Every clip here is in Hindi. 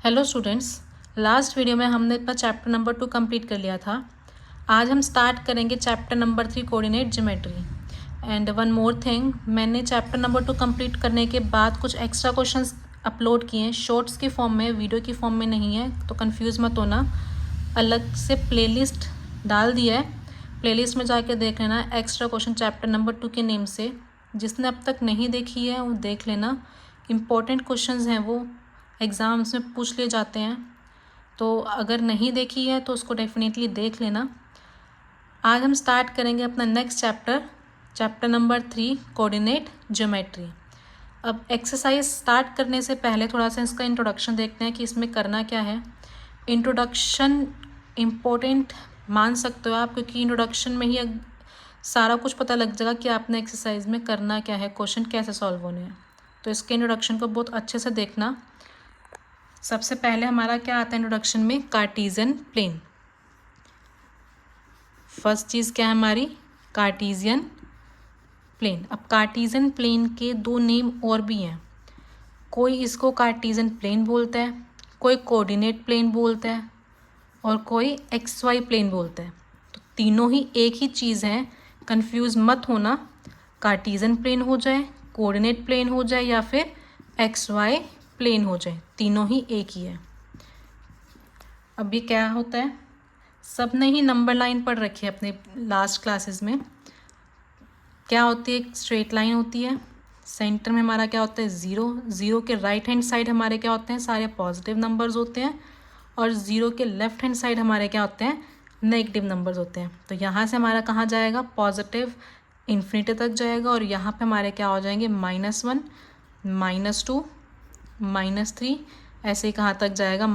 हेलो स्टूडेंट्स, लास्ट वीडियो में हमने अपना चैप्टर नंबर 2 कंप्लीट कर लिया था। आज हम स्टार्ट करेंगे chapter number 3 coordinate geometry. And one more thing, मैंने चैप्टर नंबर 2 कंप्लीट करने के बाद कुछ एक्स्ट्रा क्वेश्चंस अपलोड किए हैं शॉर्ट्स की फॉर्म में, वीडियो की फॉर्म में नहीं है, तो कंफ्यूज मत होना। अलग से प्लेलिस्ट डाल दिया है, प्लेलिस्ट में जाके देख लेना एक्स्ट्रा क्वेश्चन चैप्टर नंबर 2 के नेम से। जिसने अब तक नहीं देखी है वो देख लेना, इम्पोर्टेंट क्वेश्चंस हैं वो, एग्ज़ाम्स में पूछ लिए जाते हैं, तो अगर नहीं देखी है तो उसको डेफिनेटली देख लेना। आज हम स्टार्ट करेंगे अपना next chapter number 3 coordinate geometry. अब एक्सरसाइज स्टार्ट करने से पहले थोड़ा सा इसका इंट्रोडक्शन देखते हैं कि इसमें करना क्या है। इंट्रोडक्शन इम्पोर्टेंट मान सकते हो आप, क्योंकि इंट्रोडक्शन में ही सारा कुछ पता लग जाएगा कि आपने एक्सरसाइज में करना क्या है, क्वेश्चन कैसे सॉल्व होने हैं। तो इसके इंट्रोडक्शन को बहुत अच्छे से देखना। सबसे पहले हमारा क्या आता है इंट्रोडक्शन में, कार्टीजियन प्लेन। फर्स्ट चीज़ क्या है हमारी, कार्टीजियन प्लेन। अब कार्टीजियन प्लेन के दो नेम और भी हैं, कोई इसको कार्टीजियन प्लेन बोलता है, कोई कोऑर्डिनेट प्लेन बोलता है, और कोई एक्स वाई प्लेन बोलता है। तो तीनों ही एक ही चीज़ है, कंफ्यूज मत होना। कार्टीजियन प्लेन हो जाए, कोऑर्डिनेट प्लेन हो जाए, या फिर एक्स वाई प्लेन हो जाए, तीनों ही एक ही है। अब ये क्या होता है, सब ने ही नंबर लाइन पढ़ रखी है अपने लास्ट क्लासेस में। क्या होती है, एक स्ट्रेट लाइन होती है, सेंटर में हमारा क्या होता है, ज़ीरो। ज़ीरो के राइट हैंड साइड हमारे क्या होते हैं, सारे पॉजिटिव नंबर्स होते हैं, और ज़ीरो के लेफ्ट हैंड साइड हमारे क्या होते हैं, नेगेटिव नंबर्स होते हैं। तो यहाँ से हमारा कहाँ जाएगा, पॉजिटिव इन्फिनिटी तक जाएगा, और यहाँ पे हमारे क्या हो जाएंगे, -1, -2, -3, ऐसे ही कहाँ तक जाएगा,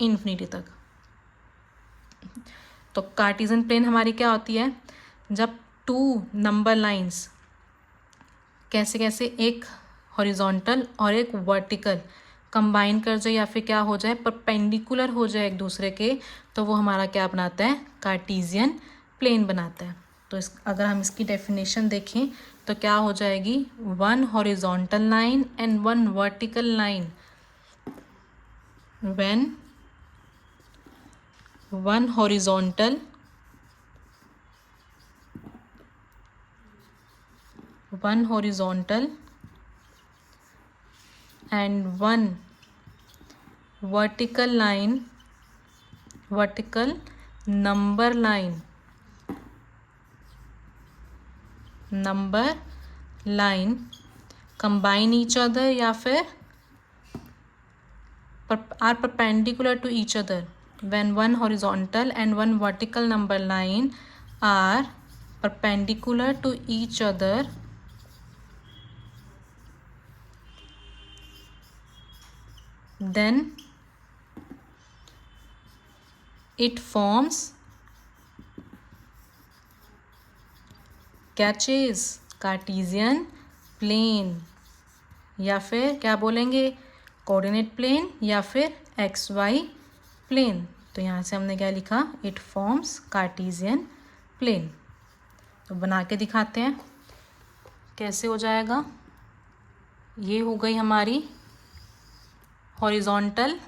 -इन्फिनिटी तक। तो कार्टीजियन प्लेन हमारी क्या होती है, जब टू नंबर लाइंस कैसे कैसे, एक हॉरिजॉन्टल और एक वर्टिकल कंबाइन कर जाए, या फिर क्या हो जाए, परपेंडिकुलर हो जाए एक दूसरे के, तो वो हमारा क्या बनाता है, कार्टीजियन प्लेन बनाता है। तो अगर हम इसकी डेफिनेशन देखें तो क्या हो जाएगी, one horizontal line and one vertical line, when one horizontal and one vertical number line combine each other, या फिर are perpendicular to each other. When one horizontal and one vertical number line are perpendicular to each other, then it forms क्या चीज़, कार्टीजियन प्लेन, या फिर क्या बोलेंगे, कोऑर्डिनेट प्लेन, या फिर एक्स वाई प्लेन। तो यहाँ से हमने क्या लिखा, इट फॉर्म्स कार्टीजियन प्लेन। तो बना के दिखाते हैं कैसे हो जाएगा। ये हो गई हमारी हॉरिजॉन्टल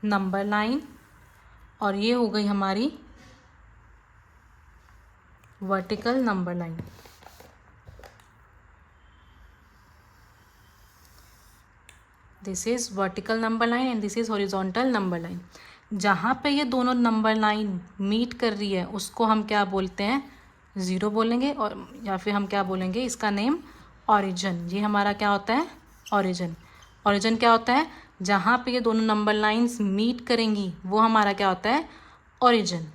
नंबर लाइन, और ये हो गई हमारी vertical number line. This is vertical number line and this is horizontal number line. जहाँ पे ये दोनों नंबर लाइन मीट कर रही है उसको हम क्या बोलते हैं, ज़ीरो बोलेंगे, और या फिर हम क्या बोलेंगे, इसका नेम ऑरिजिन। ये हमारा क्या होता है, ऑरिजिन। ऑरिजिन क्या होता है, जहाँ पे ये दोनों नंबर लाइन्स मीट करेंगी वो हमारा क्या होता है, ऑरिजिन।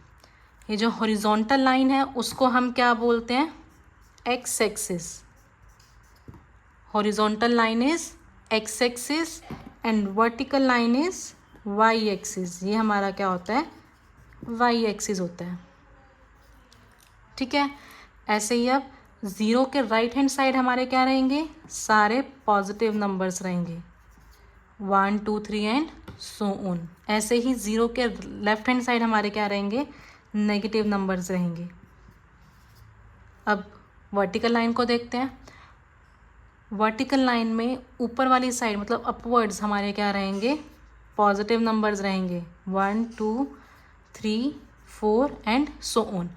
ये जो हॉरिजॉन्टल लाइन है उसको हम क्या बोलते हैं, X axis. Horizontal line is X axis and vertical line is Y axis. ये हमारा क्या होता है, वाई एक्सिस होता है, ठीक है। ऐसे ही अब ज़ीरो के राइट हैंड साइड हमारे क्या रहेंगे, सारे पॉजिटिव नंबर्स रहेंगे, 1 2 3 एंड सो ऑन। ऐसे ही ज़ीरो के लेफ्ट हैंड साइड हमारे क्या रहेंगे, नेगेटिव नंबर्स रहेंगे। अब वर्टिकल लाइन को देखते हैं। वर्टिकल लाइन में ऊपर वाली साइड मतलब अपवर्ड्स हमारे क्या रहेंगे, पॉजिटिव नंबर्स रहेंगे 1 2 3 4 एंड सो ऑन।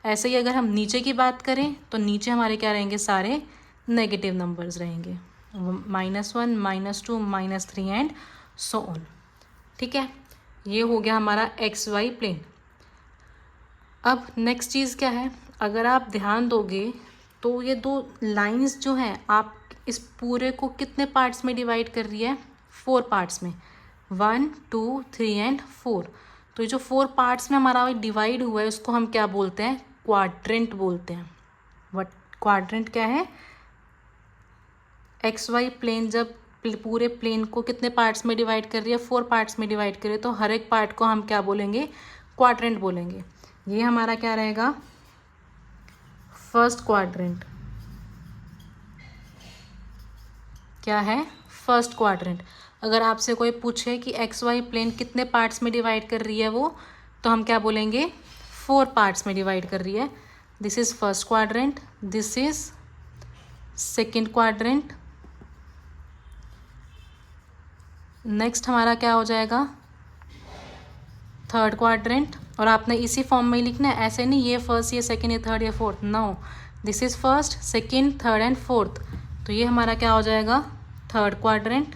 ऐसे ही अगर हम नीचे की बात करें तो नीचे हमारे क्या रहेंगे, सारे नेगेटिव नंबर्स रहेंगे, -1 -2 -3 एंड सो ऑन। ठीक है, ये हो गया हमारा एक्स वाई प्लेन। अब नेक्स्ट चीज़ क्या है, अगर आप ध्यान दोगे तो ये दो लाइंस जो हैं आप इस पूरे को कितने पार्ट्स में डिवाइड कर रही है, 4 पार्ट्स में, 1 2 3 एंड 4। तो ये जो 4 पार्ट्स में हमारा डिवाइड हुआ है उसको हम क्या बोलते हैं, क्वाड्रेंट बोलते हैं। वट क्वाड्रेंट क्या है, एक्स वाई प्लेन जब पूरे प्लेन को कितने पार्ट्स में डिवाइड कर रही है, 4 पार्ट्स में डिवाइड कर रही है, तो हर एक पार्ट को हम क्या बोलेंगे, क्वाड्रेंट बोलेंगे। ये हमारा क्या रहेगा, फर्स्ट क्वाड्रेंट। क्या है, फर्स्ट क्वाड्रेंट। अगर आपसे कोई पूछे कि एक्स वाई प्लेन कितने पार्ट्स में डिवाइड कर रही है वो, तो हम क्या बोलेंगे, 4 पार्ट्स में डिवाइड कर रही है। This is first quadrant, this is second quadrant, next हमारा क्या हो जाएगा, थर्ड क्वाड्रेंट। और आपने इसी फॉर्म में ही लिखना है, ऐसे नहीं ये फर्स्ट ये सेकेंड ये थर्ड ये fourth, no, this is first second third and fourth. तो ये हमारा क्या हो जाएगा, थर्ड क्वाड्रेंट।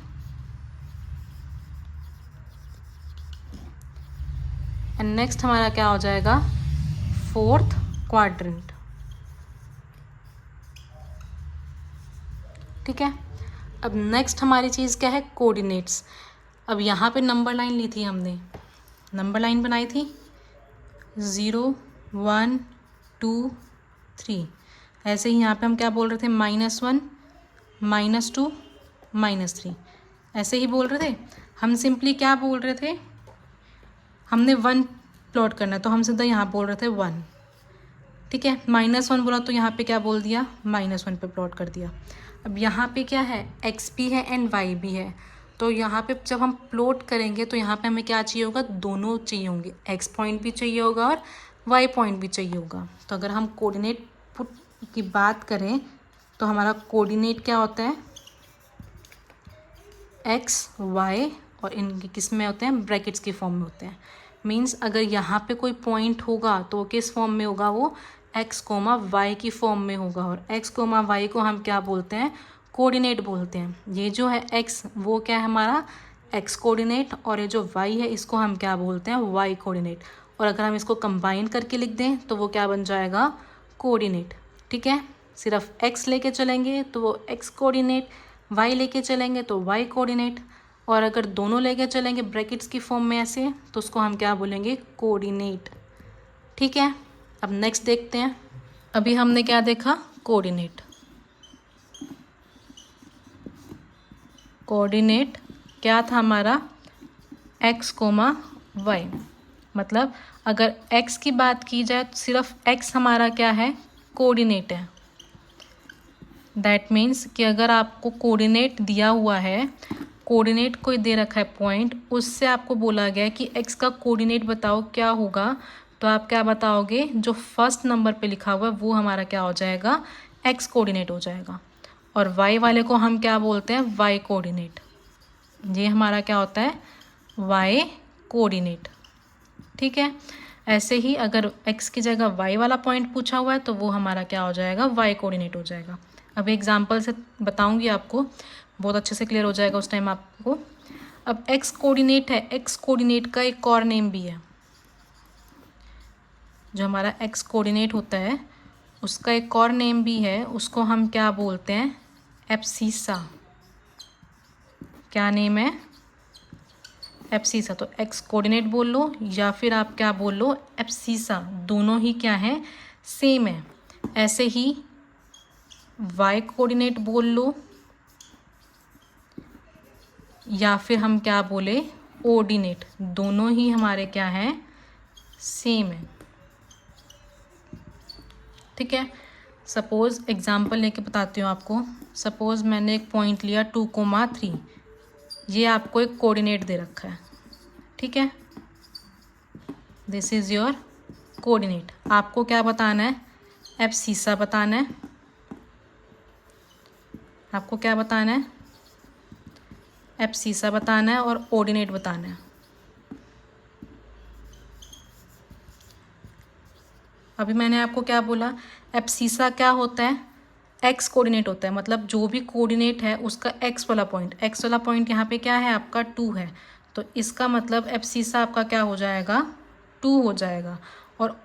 एंड नेक्स्ट हमारा क्या हो जाएगा, फोर्थ क्वाड्रेंट। ठीक है, अब नेक्स्ट हमारी चीज़ क्या है, कोऑर्डिनेट्स। अब यहाँ पे नंबर लाइन ली थी हमने, नंबर लाइन बनाई थी 0 1 2 3। ऐसे ही यहाँ पे हम क्या बोल रहे थे, -1 -2 -3, ऐसे ही बोल रहे थे। हम सिंपली क्या बोल रहे थे, हमने 1 प्लॉट करना है तो हम सीधा यहाँ बोल रहे थे 1। ठीक है, -1 बोला तो यहाँ पे क्या बोल दिया, -1 पे प्लॉट कर दिया। अब यहाँ पे क्या है, x भी है एंड y भी है, तो यहाँ पे जब हम प्लॉट करेंगे तो यहाँ पे हमें क्या चाहिए होगा, दोनों चाहिए होंगे, x पॉइंट भी चाहिए होगा और y पॉइंट भी चाहिए होगा। तो अगर हम कोऑर्डिनेट पुट की बात करें तो हमारा कोऑर्डिनेट क्या होता है, x y, और इनके किस में होते हैं, ब्रैकेट्स की फॉर्म में होते हैं। मीन्स अगर यहाँ पे कोई पॉइंट होगा तो किस फॉर्म में होगा, वो x, y की फॉर्म में होगा। और x, y को हम क्या बोलते हैं, कोऑर्डिनेट बोलते हैं। ये जो है x वो क्या है हमारा x कोऑर्डिनेट, और ये जो y है इसको हम क्या बोलते हैं, y कोऑर्डिनेट। और अगर हम इसको कंबाइन करके लिख दें तो वो क्या बन जाएगा, कोऑर्डिनेट। ठीक है, सिर्फ x लेके चलेंगे तो वो x कोऑर्डिनेट, y लेके चलेंगे तो y कोऑर्डिनेट, और अगर दोनों लेके चलेंगे ब्रैकेट्स की फॉर्म में ऐसे तो उसको हम क्या बोलेंगे, कोऑर्डिनेट। ठीक है, अब नेक्स्ट देखते हैं। अभी हमने क्या देखा, कोऑर्डिनेट। कोऑर्डिनेट क्या था हमारा, x, y। मतलब अगर x की बात की जाए तो सिर्फ x हमारा क्या है, कोऑर्डिनेट है। दैट मीन्स कि अगर आपको कोऑर्डिनेट दिया हुआ है, कोऑर्डिनेट कोई दे रखा है पॉइंट, उससे आपको बोला गया है कि x का कोऑर्डिनेट बताओ क्या होगा, तो आप क्या बताओगे, जो फर्स्ट नंबर पे लिखा हुआ है वो हमारा क्या हो जाएगा, x कोऑर्डिनेट हो जाएगा। और y वाले को हम क्या बोलते हैं, y कोऑर्डिनेट। ये हमारा क्या होता है, y कोऑर्डिनेट। ठीक है, ऐसे ही अगर x की जगह y वाला पॉइंट पूछा हुआ है तो वो हमारा क्या हो जाएगा, y कोऑर्डिनेट हो जाएगा। अब एग्जांपल से बताऊंगी आपको, बहुत अच्छे से क्लियर हो जाएगा उस टाइम आपको। अब x कोऑर्डिनेट है, x कोऑर्डिनेट का एक और नेम भी है। जो हमारा x कोऑर्डिनेट होता है उसका एक और नेम भी है, उसको हम क्या बोलते हैं, एब्सिसा। क्या नेम है, एब्सिसा। तो x कोऑर्डिनेट बोल लो या फिर आप क्या बोल लो, एब्सिसा, दोनों ही क्या है, सेम है। ऐसे ही y कोऑर्डिनेट बोल लो या फिर हम क्या बोले, ऑर्डिनेट, दोनों ही हमारे क्या हैं, सेम है। ठीक है, सपोज़ एग्जांपल लेके बताती हूँ आपको। सपोज़ मैंने एक पॉइंट लिया 2,3, ये आपको एक कोऑर्डिनेट दे रखा है। ठीक है, दिस इज़ योर कोऑर्डिनेट। आपको क्या बताना है, एब्सिसा बताना है। आपको क्या बताना है, एब्सिसा बताना है और ऑर्डिनेट बताना है। अभी मैंने आपको क्या बोला, एब्सिसा क्या होता है, एक्स कोऑर्डिनेट होता है, मतलब जो भी कोऑर्डिनेट है उसका एक्स वाला पॉइंट यहाँ पे क्या है आपका 2 है, तो इसका मतलब एब्सिसा आपका क्या हो जाएगा 2 हो जाएगा। और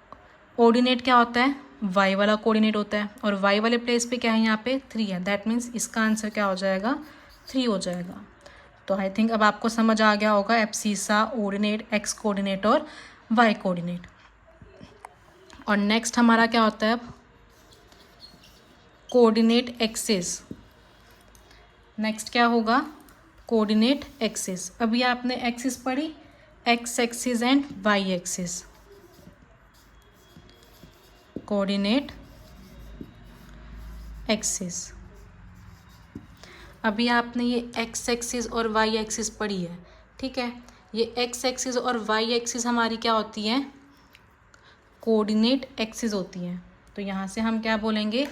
ऑर्डिनेट क्या होता है, वाई वाला कोऑर्डिनेट होता है, और वाई वाले प्लेस पे क्या है यहाँ पे 3 है, दैट मीन्स इसका आंसर क्या हो जाएगा 3 हो जाएगा। तो आई थिंक अब आपको समझ आ गया होगा एब्सिसा, ऑर्डिनेट, एक्स कोऑर्डिनेट और वाई कोऑर्डिनेट। और नेक्स्ट हमारा क्या होता है अब, कोऑर्डिनेट एक्सिस। नेक्स्ट क्या होगा, कोऑर्डिनेट एक्सिस। अभी आपने एक्सिस पढ़ी, X axis and Y axis. Coordinate axis, अभी आपने ये एक्स एक्सिस और वाई एक्सिस पढ़ी है, ठीक है। ये एक्स एक्सिस और वाई एक्सिस हमारी क्या होती है, कोऑर्डिनेट एक्सिस होती हैं। तो यहाँ से हम क्या बोलेंगे,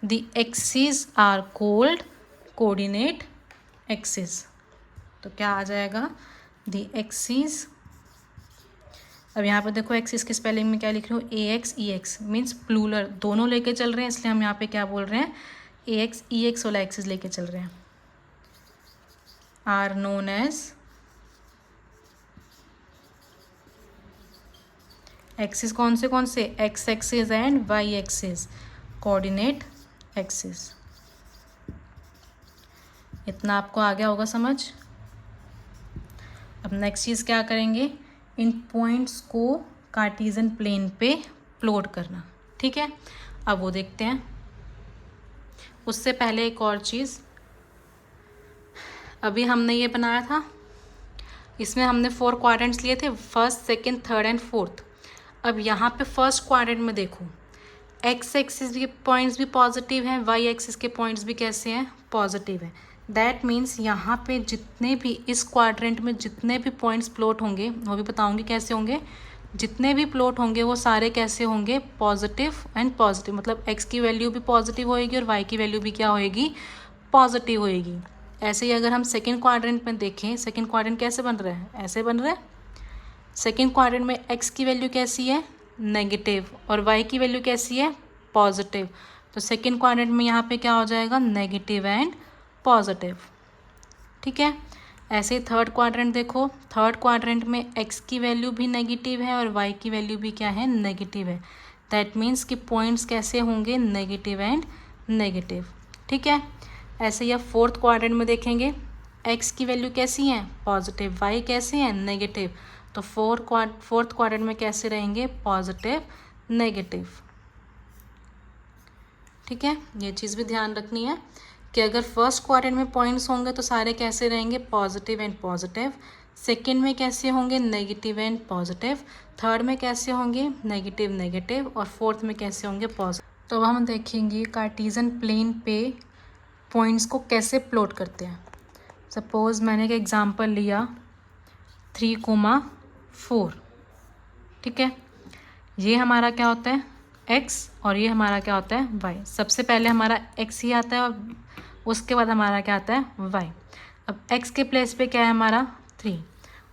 the axis are called coordinate axis. तो क्या आ जाएगा, द एक्सिस। अब यहाँ पे देखो एक्सिस की स्पेलिंग में क्या लिख रही हूँ, ए एक्स ई एक्स, मीन्स प्लूरल, दोनों लेके चल रहे हैं, इसलिए हम यहाँ पे क्या बोल रहे हैं, ए एक्स ई एक्स वाला एक्सिस लेके चल रहे हैं। आर नोन एज एक्सिस, कौन से X axis and Y axis, coordinate axis. इतना आपको आ गया होगा समझ। अब नेक्स्ट चीज़ क्या करेंगे, इन पॉइंट्स को कार्टेशियन प्लेन पे प्लॉट करना, ठीक है। अब वो देखते हैं। उससे पहले एक और चीज़, अभी हमने ये बनाया था, इसमें हमने 4 क्वाड्रेंट्स लिए थे, first, second, third and fourth. अब यहाँ पे फर्स्ट क्वाड्रेंट में देखो, एक्स एक्सिस के पॉइंट्स भी पॉजिटिव हैं, वाई एक्सिस के पॉइंट्स भी कैसे हैं, पॉजिटिव हैं। दैट मीन्स यहाँ पे जितने भी इस क्वाड्रेंट में जितने भी पॉइंट्स प्लॉट होंगे, वो भी बताऊँगी कैसे होंगे, जितने भी प्लॉट होंगे वो सारे कैसे होंगे, पॉजिटिव एंड पॉजिटिव, मतलब एक्स की वैल्यू भी पॉजिटिव होएगी और वाई की वैल्यू भी क्या होएगी, पॉजिटिव होएगी। ऐसे ही अगर हम सेकेंड क्वाड्रेंट में देखें, सेकेंड क्वाड्रेंट कैसे बन रहा है, ऐसे बन रहा है। सेकेंड क्वाड्रेंट में एक्स की वैल्यू कैसी है, नेगेटिव, और वाई की वैल्यू कैसी है, पॉजिटिव। तो सेकेंड क्वाड्रेंट में यहाँ पे क्या हो जाएगा, नेगेटिव एंड पॉजिटिव, ठीक है। ऐसे ही थर्ड क्वाड्रेंट देखो, थर्ड क्वाड्रेंट में एक्स की वैल्यू भी नेगेटिव है और वाई की वैल्यू भी क्या है, नेगेटिव है। दैट मीन्स कि पॉइंट्स कैसे होंगे, नेगेटिव एंड नेगेटिव, ठीक है। ऐसे ही अब फोर्थ क्वाड्रेंट में देखेंगे, एक्स की वैल्यू कैसी है, पॉजिटिव, वाई कैसे हैं, नेगेटिव। तो फोर्थ क्वाड्रेंट में कैसे रहेंगे, पॉजिटिव नेगेटिव, ठीक है। ये चीज़ भी ध्यान रखनी है कि अगर फर्स्ट क्वाड्रेंट में पॉइंट्स होंगे तो सारे कैसे रहेंगे, पॉजिटिव एंड पॉजिटिव। सेकेंड में कैसे होंगे, नेगेटिव एंड पॉजिटिव। थर्ड में कैसे होंगे, नेगेटिव नेगेटिव, और फोर्थ में कैसे होंगे, पॉजिटिव। तो अब हम देखेंगे कार्टेशियन प्लेन पे पॉइंट्स को कैसे प्लॉट करते हैं। सपोज़ मैंने एक एग्जांपल लिया 3,4, ठीक है। ये हमारा क्या होता है, x, और ये हमारा क्या होता है, y। सबसे पहले हमारा x ही आता है और उसके बाद हमारा क्या आता है, y। अब x के प्लेस पे क्या है हमारा 3,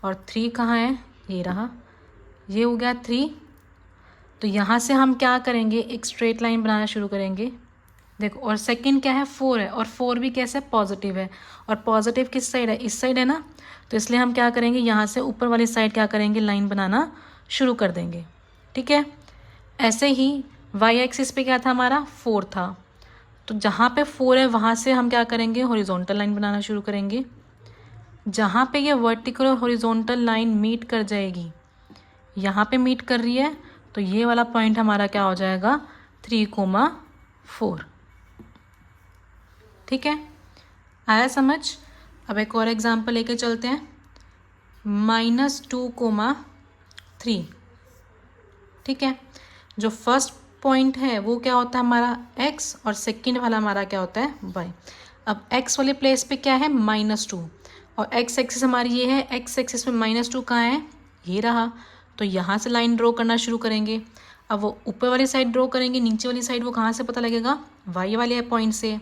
और 3 कहाँ है, ये रहा, ये हो गया 3। तो यहाँ से हम क्या करेंगे, एक स्ट्रेट लाइन बनाना शुरू करेंगे, देखो। और सेकंड क्या है, 4 है, और 4 भी कैसे पॉजिटिव है, और पॉजिटिव किस साइड है, इस साइड है ना। तो इसलिए हम क्या करेंगे, यहाँ से ऊपर वाली साइड क्या करेंगे, लाइन बनाना शुरू कर देंगे, ठीक है। ऐसे ही वाई एक्सिस पे क्या था हमारा, 4 था, तो जहाँ पे 4 है वहाँ से हम क्या करेंगे, हॉरिजॉन्टल लाइन बनाना शुरू करेंगे। जहाँ पे ये वर्टिकल और हॉरिजॉन्टल लाइन मीट कर जाएगी, यहाँ पे मीट कर रही है, तो ये वाला पॉइंट हमारा क्या हो जाएगा, 3,4, ठीक है। आया समझ। अब एक और एग्जांपल लेके चलते हैं, -2,3, ठीक है। जो फर्स्ट पॉइंट है वो क्या होता है हमारा x, और सेकंड वाला हमारा क्या होता है, y। अब x वाले प्लेस पे क्या है, -2, और x एक्सिस हमारी ये है, x एक्सिस में -2 कहाँ है, ये रहा। तो यहाँ से लाइन ड्रॉ करना शुरू करेंगे। अब वो ऊपर वाली साइड ड्रॉ करेंगे, नीचे वाली साइड वो कहाँ से पता लगेगा, y वाले पॉइंट से।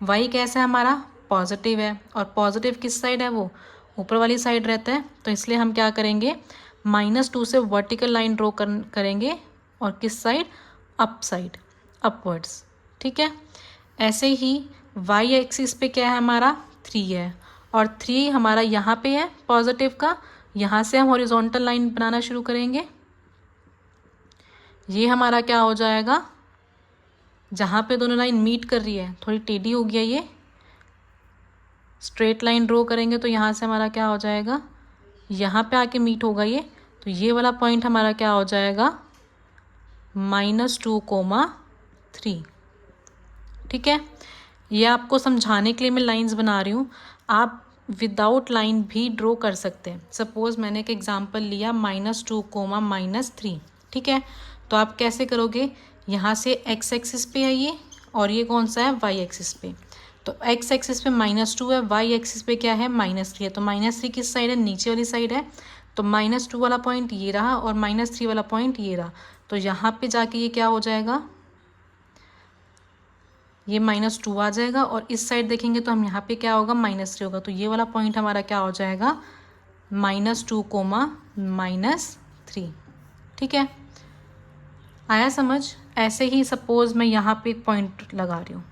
y कैसा है हमारा, पॉजिटिव है, और पॉजिटिव किस साइड है, वो ऊपर वाली साइड रहता है, तो इसलिए हम क्या करेंगे, -2 से वर्टिकल लाइन ड्रॉ करेंगे, और किस साइड, अप साइड, अपवर्ड्स। ठीक है, ऐसे ही वाई एक्सिस पे क्या है हमारा, 3 है, और 3 हमारा यहाँ पे है पॉजिटिव का, यहाँ से हम हॉरिजॉन्टल लाइन बनाना शुरू करेंगे। ये हमारा क्या हो जाएगा, जहाँ पे दोनों लाइन मीट कर रही है, थोड़ी टेढ़ी हो गया, ये स्ट्रेट लाइन ड्रॉ करेंगे तो यहाँ से हमारा क्या हो जाएगा, यहाँ पे आके मीट होगा ये, तो ये वाला पॉइंट हमारा क्या हो जाएगा, -2,3। ठीक है, ये आपको समझाने के लिए मैं लाइंस बना रही हूँ, आप विदाउट लाइन भी ड्रॉ कर सकते हैं। सपोज़ मैंने एक एग्जांपल लिया -2, ठीक है, तो आप कैसे करोगे, यहाँ से x एक्सिस पे है ये, और ये कौन सा है, y एक्सिस पे, तो x एक्सिस पे -2 है, y एक्सिस पे क्या है, -3 है, तो -3 किस साइड है, नीचे वाली साइड है, तो -2 वाला पॉइंट ये रहा, और -3 वाला पॉइंट ये रहा, तो यहाँ पे जाके ये क्या हो जाएगा, ये -2 आ जाएगा, और इस साइड देखेंगे तो हम यहाँ पे क्या होगा, -3 होगा, तो ये वाला पॉइंट हमारा क्या हो जाएगा, -2, -3। ठीक है, आया समझ। ऐसे ही सपोज़ मैं यहाँ पे एक पॉइंट लगा रही हूँ,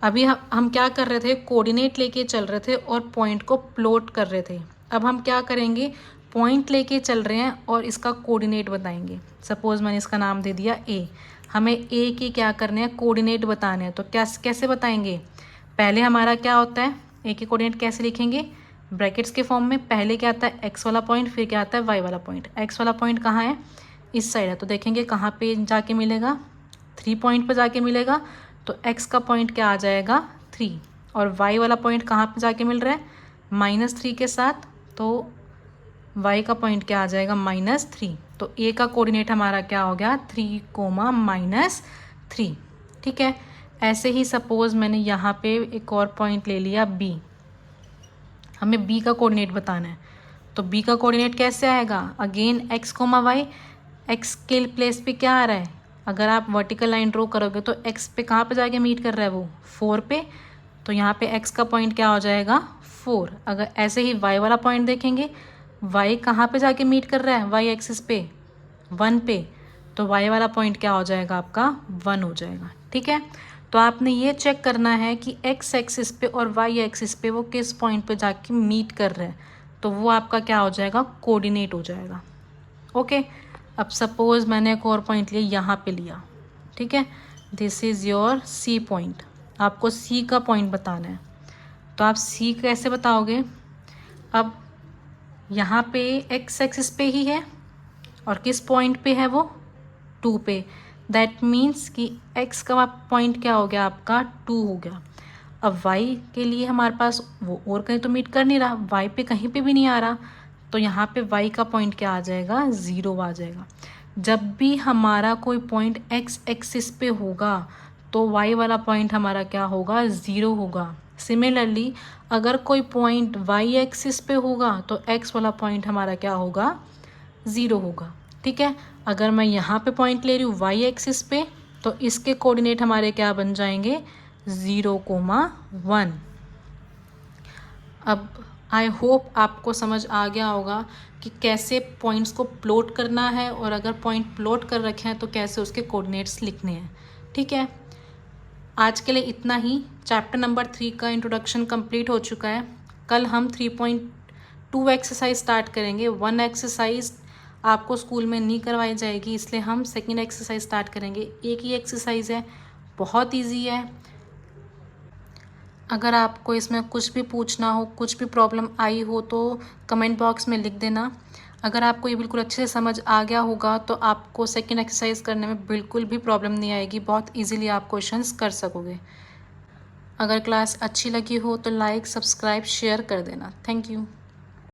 अभी हम क्या कर रहे थे, कोऑर्डिनेट लेके चल रहे थे और पॉइंट को प्लॉट कर रहे थे। अब हम क्या करेंगे, पॉइंट लेके चल रहे हैं और इसका कोऑर्डिनेट बताएंगे। सपोज़ मैंने इसका नाम दे दिया ए, हमें ए के क्या करने हैं, कोऑर्डिनेट बताने हैं, तो कैसे बताएंगे, पहले हमारा क्या होता है, ए के कोऑर्डिनेट कैसे लिखेंगे, ब्रैकेट्स के फॉर्म में, पहले क्या आता है एक्स वाला पॉइंट, फिर क्या आता है वाई वाला पॉइंट। एक्स वाला पॉइंट कहाँ है, इस साइड है, तो देखेंगे कहाँ पे जाके मिलेगा, 3 पॉइंट पे जाके मिलेगा, तो x का पॉइंट क्या आ जाएगा, 3, और y वाला पॉइंट कहाँ पे जाके मिल रहा है, -3 के साथ, तो y का पॉइंट क्या आ जाएगा, -3, तो a का कोऑर्डिनेट हमारा क्या हो गया, 3, -3। ठीक है, ऐसे ही सपोज़ मैंने यहाँ पे एक और पॉइंट ले लिया b, हमें b का कोऑर्डिनेट बताना है, तो b का कोऑर्डिनेट कैसे आएगा, अगेन x, y, x के प्लेस पे क्या आ रहा है, अगर आप वर्टिकल लाइन ड्रॉ करोगे तो x पे कहाँ पे जाके मीट कर रहा है, वो 4 पे, तो यहाँ पे x का पॉइंट क्या हो जाएगा, 4। अगर ऐसे ही y वाला पॉइंट देखेंगे, y कहाँ पे जाके मीट कर रहा है, y एक्सिस पे 1 पे, तो y वाला पॉइंट क्या हो जाएगा, आपका 1 हो जाएगा। ठीक है, तो आपने ये चेक करना है कि x एक्सिस पे और y एक्सिस पे वो किस पॉइंट पे जाके मीट कर रहे हैं, तो वो आपका क्या हो जाएगा, कोऑर्डिनेट हो जाएगा। ओके, अब सपोज़ मैंने एक और पॉइंट लिया, यहाँ पे लिया, ठीक है, this is your C point, आपको सी का पॉइंट बताना है, तो आप सी कैसे बताओगे, अब यहाँ पे एक्स एक्सिस पे ही है, और किस पॉइंट पे है वो, 2 पे, दैट मीन्स कि एक्स का पॉइंट क्या हो गया, आपका 2 हो गया। अब वाई के लिए हमारे पास वो और कहीं तो मीट कर नहीं रहा, वाई पे कहीं पे भी नहीं आ रहा, तो यहाँ पे y का पॉइंट क्या आ जाएगा, 0 आ जाएगा। जब भी हमारा कोई पॉइंट x एक्सिस पे होगा तो y वाला पॉइंट हमारा क्या होगा, 0 होगा। सिमिलरली अगर कोई पॉइंट y एक्सिस पे होगा तो x वाला पॉइंट हमारा क्या होगा, 0 होगा। ठीक है, अगर मैं यहाँ पे पॉइंट ले रही हूँ y एक्सिस पे, तो इसके कोऑर्डिनेट हमारे क्या बन जाएंगे, 0,1। अब आई होप आपको समझ आ गया होगा कि कैसे पॉइंट्स को प्लॉट करना है, और अगर पॉइंट प्लॉट कर रखे हैं तो कैसे उसके कोऑर्डिनेट्स लिखने हैं। ठीक है, आज के लिए इतना ही। चैप्टर नंबर 3 का इंट्रोडक्शन कंप्लीट हो चुका है। कल हम 3.2 एक्सरसाइज स्टार्ट करेंगे। 1 एक्सरसाइज आपको स्कूल में नहीं करवाई जाएगी, इसलिए हम सेकेंड एक्सरसाइज स्टार्ट करेंगे। एक ही एक्सरसाइज है, बहुत ईजी है। अगर आपको इसमें कुछ भी पूछना हो, कुछ भी प्रॉब्लम आई हो तो कमेंट बॉक्स में लिख देना। अगर आपको ये बिल्कुल अच्छे से समझ आ गया होगा तो आपको सेकंड एक्सरसाइज करने में बिल्कुल भी प्रॉब्लम नहीं आएगी, बहुत इजीली आप क्वेश्चंस कर सकोगे। अगर क्लास अच्छी लगी हो तो लाइक, सब्सक्राइब, शेयर कर देना। Thank you.